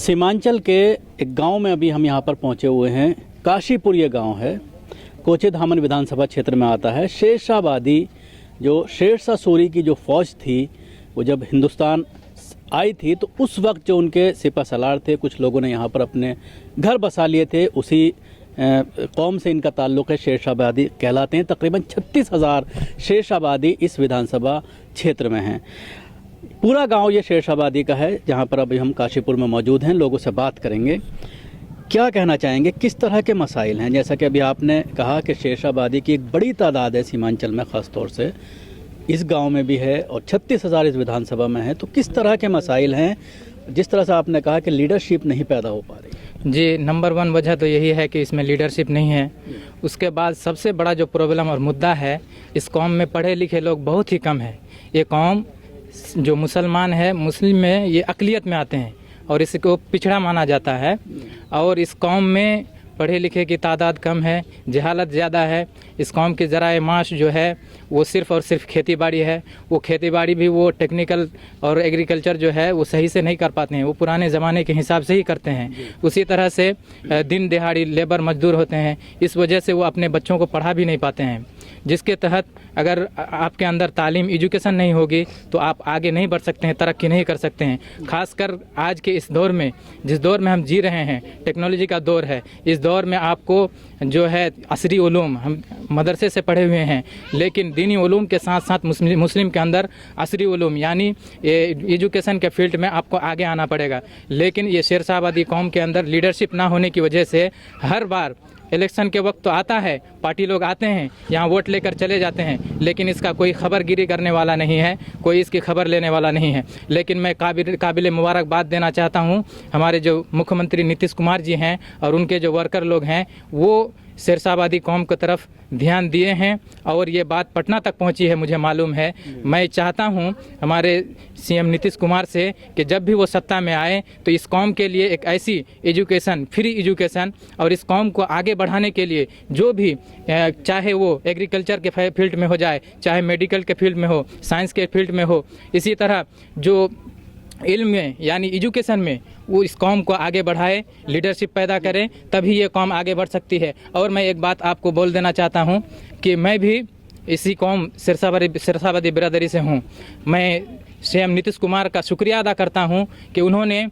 सीमांचल के एक गांव में अभी हम यहां पर पहुंचे हुए हैं। काशीपुर ये गांव है, कोचेधामन विधानसभा क्षेत्र में आता है। शेरशाहबादी जो शेरशाह सूरी की जो फौज थी वो जब हिंदुस्तान आई थी तो उस वक्त जो उनके सिपह सलार थे, कुछ लोगों ने यहाँ पर अपने घर बसा लिए थे। उसी कौम से इनका ताल्लुक़ है, शेरशाहबादी कहलाते हैं। तकरीबन 36,000 शेरशाहबादी इस विधानसभा क्षेत्र में हैं। पूरा गांव ये शेरशाहबादी का है, जहां पर अभी हम काशीपुर में मौजूद हैं। लोगों से बात करेंगे, क्या कहना चाहेंगे, किस तरह के मसाइल हैं। जैसा कि अभी आपने कहा कि शेरशाहबादी की एक बड़ी तादाद है सीमांचल में, ख़ास तौर से इस गांव में भी है और 36,000 इस विधानसभा में है। तो किस तरह के मसाइल हैं? जिस तरह से आपने कहा कि लीडरशिप नहीं पैदा हो पा रही। जी, नंबर 1 वजह तो यही है कि इसमें लीडरशिप नहीं है। उसके बाद सबसे बड़ा जो प्रॉब्लम और मुद्दा है, इस कौम में पढ़े लिखे लोग बहुत ही कम है। ये कौम जो मुसलमान है, मुस्लिम में ये अक़लियत में आते हैं और इसको पिछड़ा माना जाता है। और इस कौम में पढ़े लिखे की तादाद कम है, जहालत ज़्यादा है। इस कौम के ज़राए माश जो है वो सिर्फ़ और सिर्फ खेती बाड़ी है। वो खेती बाड़ी भी वो टेक्निकल और एग्रीकल्चर जो है वो सही से नहीं कर पाते हैं, वो पुराने ज़माने के हिसाब से ही करते हैं। उसी तरह से दिन दिहाड़ी लेबर मजदूर होते हैं। इस वजह से वो अपने बच्चों को पढ़ा भी नहीं पाते हैं, जिसके तहत अगर आपके अंदर तालीम एजुकेशन नहीं होगी तो आप आगे नहीं बढ़ सकते हैं, तरक्की नहीं कर सकते हैं। खासकर आज के इस दौर में, जिस दौर में हम जी रहे हैं, टेक्नोलॉजी का दौर है। इस दौर में आपको जो है असरी उलूम, हम मदरसे से पढ़े हुए हैं, लेकिन दीनी उलूम के साथ साथ मुस्लिम के अंदर असरी उलूम यानी एजुकेशन के फील्ड में आपको आगे आना पड़ेगा। लेकिन ये शेरशाहबादी कौम के अंदर लीडरशिप ना होने की वजह से हर बार इलेक्शन के वक्त तो आता है, पार्टी लोग आते हैं, यहाँ वोट लेकर चले जाते हैं, लेकिन इसका कोई खबरगिरी करने वाला नहीं है, कोई इसकी खबर लेने वाला नहीं है। लेकिन मैं काबिल मुबारकबाद देना चाहता हूँ हमारे जो मुख्यमंत्री नीतीश कुमार जी हैं और उनके जो वर्कर लोग हैं, वो शेरशाहबादी कौम की तरफ ध्यान दिए हैं और ये बात पटना तक पहुंची है, मुझे मालूम है। मैं चाहता हूं हमारे सीएम नीतीश कुमार से कि जब भी वो सत्ता में आए तो इस कौम के लिए एक ऐसी एजुकेशन, फ्री एजुकेशन, और इस कौम को आगे बढ़ाने के लिए जो भी चाहे वो एग्रीकल्चर के फील्ड में हो जाए, चाहे मेडिकल के फील्ड में हो, साइंस के फील्ड में हो, इसी तरह जो इल्म में यानी एजुकेशन में वो इस कौम को आगे बढ़ाए, लीडरशिप पैदा करें, तभी ये कौम आगे बढ़ सकती है। और मैं एक बात आपको बोल देना चाहता हूँ कि मैं भी इसी कौम शेरशाहबादी बिरादरी से हूँ। मैं सीएम नीतीश कुमार का शुक्रिया अदा करता हूँ कि उन्होंने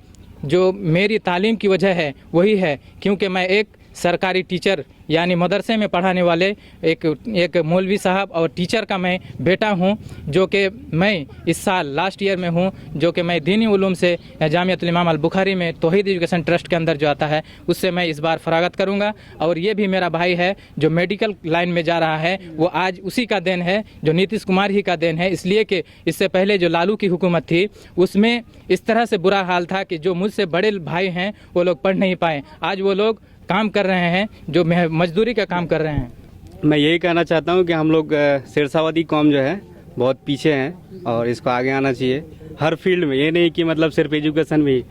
जो मेरी तालीम की वजह है वही है क्योंकि मैं एक सरकारी टीचर यानी मदरसे में पढ़ाने वाले एक मौलवी साहब और टीचर का मैं बेटा हूं, जो कि मैं इस साल लास्ट ईयर में हूं, जो कि मैं दीनी उलूम से जामियतुल इमाम अल बुखारी में तौहीद एजुकेशन ट्रस्ट के अंदर जो आता है उससे मैं इस बार फरागत करूंगा। और ये भी मेरा भाई है जो मेडिकल लाइन में जा रहा है, वो आज उसी का देन है, जो नीतीश कुमार ही का देन है। इसलिए कि इससे पहले जो लालू की हुकूमत थी उसमें इस तरह से बुरा हाल था कि जो मुझसे बड़े भाई हैं वो लोग पढ़ नहीं पाए। आज वो लोग काम कर रहे हैं, जो मजदूरी का काम कर रहे हैं। मैं यही कहना चाहता हूं कि हम लोग शेरशाहबादी कौम जो है बहुत पीछे हैं और इसको आगे आना चाहिए हर फील्ड में। ये नहीं कि मतलब सिर्फ एजुकेशन में ही।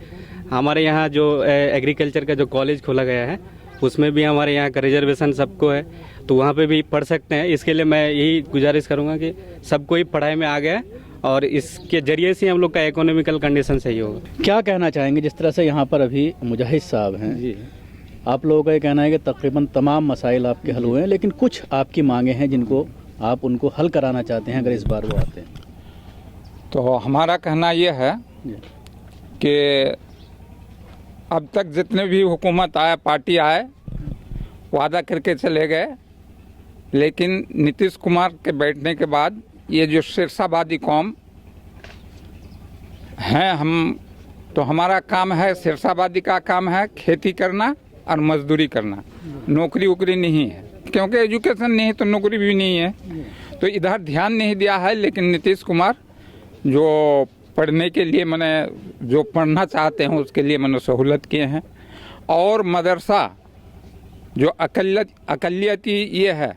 हमारे यहाँ जो एग्रीकल्चर का जो कॉलेज खोला गया है उसमें भी हमारे यहाँ का रिजर्वेशन सबको है, तो वहाँ पे भी पढ़ सकते हैं। इसके लिए मैं यही गुजारिश करूँगा कि सबको ही पढ़ाई में आ गया और इसके जरिए से हम लोग का इकोनॉमिकल कंडीशन सही होगा। क्या कहना चाहेंगे, जिस तरह से यहाँ पर अभी मुजाहिद साहब हैं जी, आप लोगों का ये कहना है कि तकरीबन तमाम मसाइल आपके हल हुए हैं, लेकिन कुछ आपकी मांगे हैं जिनको आप उनको हल कराना चाहते हैं अगर इस बार वो आते हैं? तो हमारा कहना ये है कि अब तक जितने भी हुकूमत आए, पार्टी आए, वादा करके चले गए, लेकिन नीतीश कुमार के बैठने के बाद ये जो शेरशाहबादी कौम है, हम तो हमारा काम है, शेरशाहबादी का काम है खेती करना और मजदूरी करना, नौकरी वोकरी नहीं है, क्योंकि एजुकेशन नहीं है तो नौकरी भी नहीं है। तो इधर ध्यान नहीं दिया है। लेकिन नीतीश कुमार जो पढ़ने के लिए मैंने जो पढ़ना चाहते हैं उसके लिए मैंने सहूलत किए हैं। और मदरसा जो अकलियती ये है,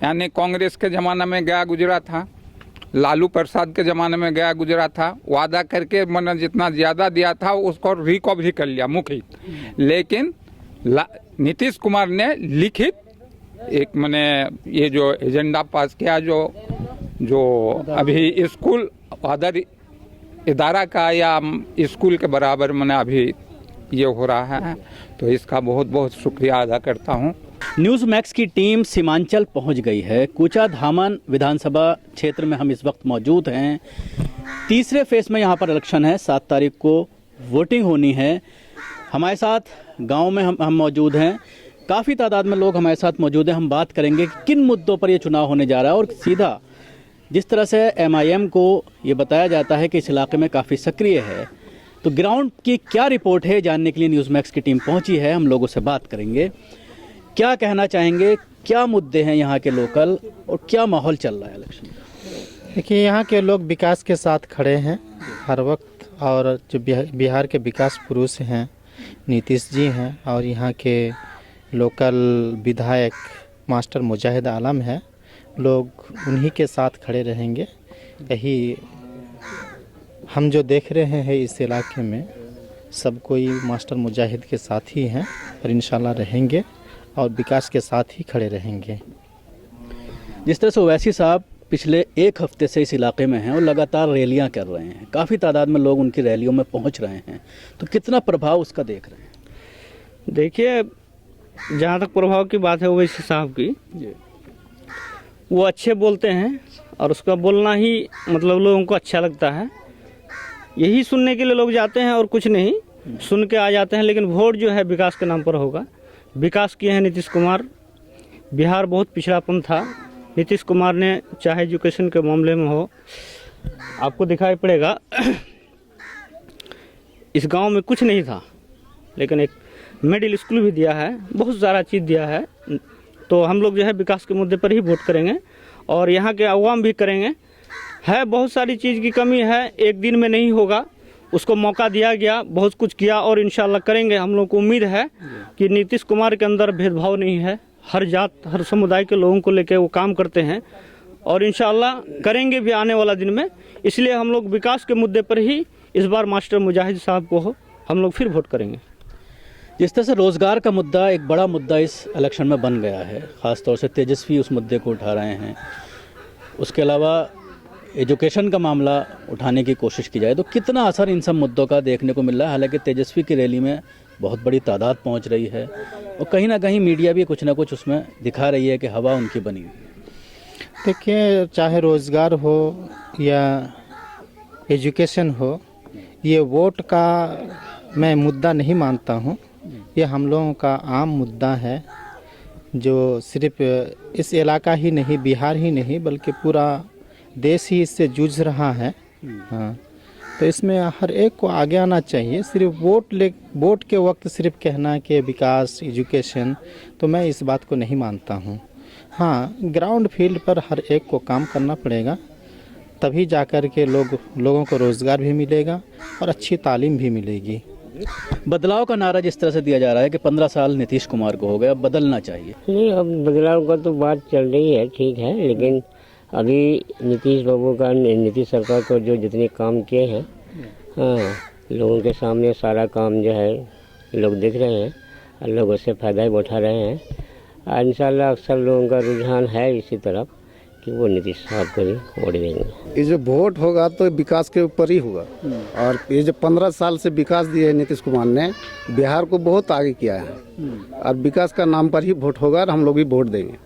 यानी कांग्रेस के ज़माना में गया गुजरा था, लालू प्रसाद के ज़माने में गया गुजरा था, वादा करके मैंने जितना ज़्यादा दिया था उसको रिकवरी कर लिया मुखित। लेकिन नीतीश कुमार ने लिखित एक मैंने ये जो एजेंडा पास किया, जो अभी स्कूल अदर इदारा का या स्कूल के बराबर मैंने अभी ये हो रहा है। तो इसका बहुत बहुत शुक्रिया अदा करता हूँ। न्यूज़ मैक्स की टीम सीमांचल पहुंच गई है। कूचाधामन विधानसभा क्षेत्र में हम इस वक्त मौजूद हैं। तीसरे फेज में यहाँ पर इलेक्शन है। 7 तारीख को वोटिंग होनी है। हमारे साथ गांव में हम मौजूद हैं। काफ़ी तादाद में लोग हमारे साथ मौजूद हैं। हम बात करेंगे कि किन मुद्दों पर ये चुनाव होने जा रहा है और सीधा जिस तरह से MIM को ये बताया जाता है कि इस इलाके में काफ़ी सक्रिय है, तो ग्राउंड की क्या रिपोर्ट है जानने के लिए न्यूज़ मैक्स की टीम पहुंची है। हम लोगों से बात करेंगे, क्या कहना चाहेंगे, क्या मुद्दे हैं यहाँ के लोकल और क्या माहौल चल रहा है इलेक्शन। देखिए, यहाँ के लोग विकास के साथ खड़े हैं हर वक्त, और जो बिहार के विकास पुरुष हैं नीतीश जी हैं, और यहाँ के लोकल विधायक मास्टर मुजाहिद आलम है। लोग उन्हीं के साथ खड़े रहेंगे। यही हम जो देख रहे हैं इस इलाके में, सब कोई मास्टर मुजाहिद के साथ ही हैं और इंशाल्लाह रहेंगे और विकास के साथ ही खड़े रहेंगे। जिस तरह से ओवैसी साहब पिछले 1 हफ्ते से इस इलाके में हैं और लगातार रैलियां कर रहे हैं, काफ़ी तादाद में लोग उनकी रैलियों में पहुंच रहे हैं, तो कितना प्रभाव उसका देख रहे हैं। देखिए, जहाँ तक प्रभाव की बात है ओवैसी साहब की, वो अच्छे बोलते हैं और उसका बोलना ही मतलब लोगों को अच्छा लगता है। यही सुनने के लिए लोग जाते हैं और कुछ नहीं, सुन के आ जाते हैं। लेकिन वोट जो है विकास के नाम पर होगा। विकास किए हैं नीतीश कुमार। बिहार बहुत पिछड़ापन था। नीतीश कुमार ने चाहे एजुकेशन के मामले में हो, आपको दिखाई पड़ेगा इस गांव में कुछ नहीं था, लेकिन एक मिडिल स्कूल भी दिया है, बहुत सारा चीज़ दिया है। तो हम लोग जो है विकास के मुद्दे पर ही वोट करेंगे और यहाँ के अवाम भी करेंगे। है बहुत सारी चीज़ की कमी है, एक दिन में नहीं होगा, उसको मौका दिया गया, बहुत कुछ किया और इंशाल्लाह करेंगे। हम लोग को उम्मीद है कि नीतीश कुमार के अंदर भेदभाव नहीं है, हर जात हर समुदाय के लोगों को लेकर वो काम करते हैं और इंशाल्लाह करेंगे भी आने वाला दिन में। इसलिए हम लोग विकास के मुद्दे पर ही इस बार मास्टर मुजाहिद साहब को हम लोग फिर वोट करेंगे। जिस तरह से रोज़गार का मुद्दा एक बड़ा मुद्दा इस इलेक्शन में बन गया है, ख़ासतौर से तेजस्वी उस मुद्दे को उठा रहे हैं। उसके अलावा एजुकेशन का मामला उठाने की कोशिश की जाए तो कितना असर इन सब मुद्दों का देखने को मिल रहा है। हालांकि तेजस्वी की रैली में बहुत बड़ी तादाद पहुंच रही है और कहीं ना कहीं मीडिया भी कुछ ना कुछ उसमें दिखा रही है कि हवा उनकी बनी हुई है। देखिए, चाहे रोज़गार हो या एजुकेशन हो, ये वोट का मैं मुद्दा नहीं मानता हूँ। ये हम लोगों का आम मुद्दा है जो सिर्फ इस इलाका ही नहीं, बिहार ही नहीं, बल्कि पूरा देश ही इससे जूझ रहा है। हाँ, तो इसमें हर एक को आगे आना चाहिए। सिर्फ वोट के वक्त सिर्फ कहना कि विकास एजुकेशन, तो मैं इस बात को नहीं मानता हूँ। हाँ, ग्राउंड फील्ड पर हर एक को काम करना पड़ेगा, तभी जाकर के लोगों को रोज़गार भी मिलेगा और अच्छी तालीम भी मिलेगी। बदलाव का नारा जिस तरह से दिया जा रहा है कि 15 साल नीतीश कुमार को हो गए, अब बदलना चाहिए। नहीं, अब बदलाव का तो बात चल रही है, ठीक है, लेकिन अभी नीतीश सरकार को जो जितने काम किए हैं, हाँ, लोगों के सामने सारा काम जो है लोग देख रहे हैं और लोग उससे फ़ायदा भी उठा रहे हैं। और इंशाल्लाह अक्सर लोगों का रुझान है इसी तरफ कि वो नीतीश साहब को ही वोट देंगे। ये जो वोट होगा तो विकास के ऊपर ही होगा। और ये जो 15 साल से विकास दिए है नीतीश कुमार ने, बिहार को बहुत आगे किया है और विकास का नाम पर ही वोट होगा और हम लोग भी वोट देंगे।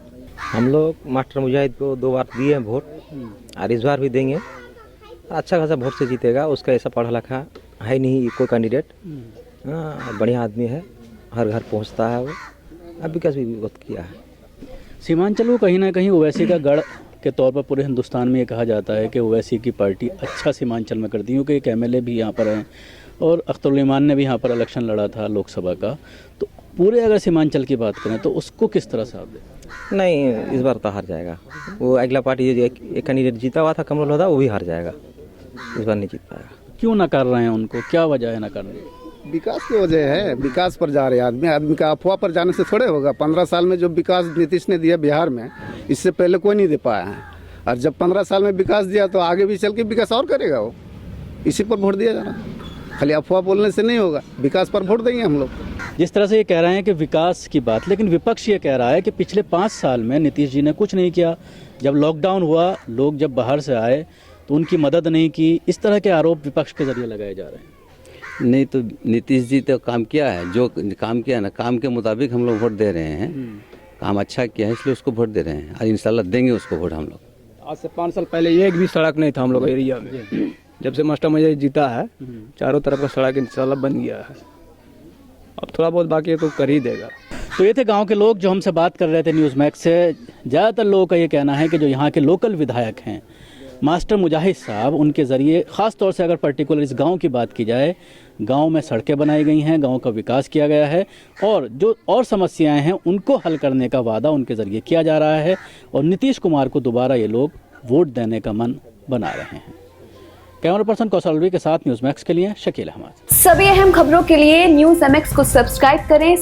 हम लोग मास्टर मुजाहिद को 2 बार दिए हैं वोट और इस बार भी देंगे। अच्छा खासा वोट से जीतेगा। उसका ऐसा पढ़ा लिखा है नहीं कोई कैंडिडेट, हाँ, बढ़िया आदमी है, हर घर पहुंचता है वो, अब विकास भी बहुत किया है। सीमांचल को कहीं ना कहीं ओवैसी का गढ़ के तौर पर पूरे हिंदुस्तान में ये कहा जाता है कि ओवैसी की पार्टी अच्छा सीमांचल में करती है, क्योंकि एक MLA भी यहाँ पर हैं और अख्तरुल ईमान ने भी यहाँ पर इलेक्शन लड़ा था लोकसभा का। तो पूरे अगर सीमांचल की बात करें तो उसको किस तरह से आप दें? नहीं, इस बार तो हार जाएगा वो। अगला पार्टी जो एक कैंडिडेट जीता हुआ था कमल होता, वो भी हार जाएगा, इस बार नहीं जीत पाएगा। क्यों ना कर रहे हैं उनको, क्या वजह है ना करने की? विकास की वजह है, विकास पर जा रहे हैं आदमी का अफवाह पर जाने से थोड़े होगा। 15 साल में जो विकास नीतीश ने दिया बिहार में, इससे पहले कोई नहीं दे पाया है। और जब 15 साल में विकास दिया तो आगे भी चल के विकास और करेगा वो। इसी पर वोट दिया जाना, खाली अफवाह बोलने से नहीं होगा। विकास पर वोट देंगे हम लोग। जिस तरह से ये कह रहे हैं कि विकास की बात, लेकिन विपक्ष ये कह रहा है कि पिछले 5 साल में नीतीश जी ने कुछ नहीं किया। जब लॉकडाउन हुआ, लोग जब बाहर से आए तो उनकी मदद नहीं की। इस तरह के आरोप विपक्ष के जरिए लगाए जा रहे हैं। नहीं तो नीतीश जी तो काम किया है, जो काम किया है ना, काम के मुताबिक हम लोग वोट दे रहे हैं। काम अच्छा किया है इसलिए उसको वोट दे रहे हैं और इंशाल्लाह देंगे उसको वोट हम लोग। आज से 5 साल पहले एक भी सड़क नहीं था हम लोग एरिया में। जब से मास्टर मुझे जीता है, चारों तरफ का सड़क इंशाल्लाह बन गया है। अब थोड़ा बहुत बाकी है तो कर ही देगा। तो ये थे गांव के लोग जो हमसे बात कर रहे थे न्यूज़ मैक्स से। ज़्यादातर लोगों का ये कहना है कि जो यहाँ के लोकल विधायक हैं मास्टर मुजाहिद साहब, उनके ज़रिए ख़ास तौर से अगर पर्टिकुलर इस गांव की बात की जाए, गांव में सड़कें बनाई गई हैं, गांव का विकास किया गया है और जो और समस्याएं हैं उनको हल करने का वादा उनके ज़रिए किया जा रहा है और नीतीश कुमार को दोबारा ये लोग वोट देने का मन बना रहे हैं। कैमरा पर्सन कौशल के साथ न्यूज़ मैक्स के लिए शकील अहमद। सभी अहम खबरों के लिए न्यूज़ MX को सब्सक्राइब करें,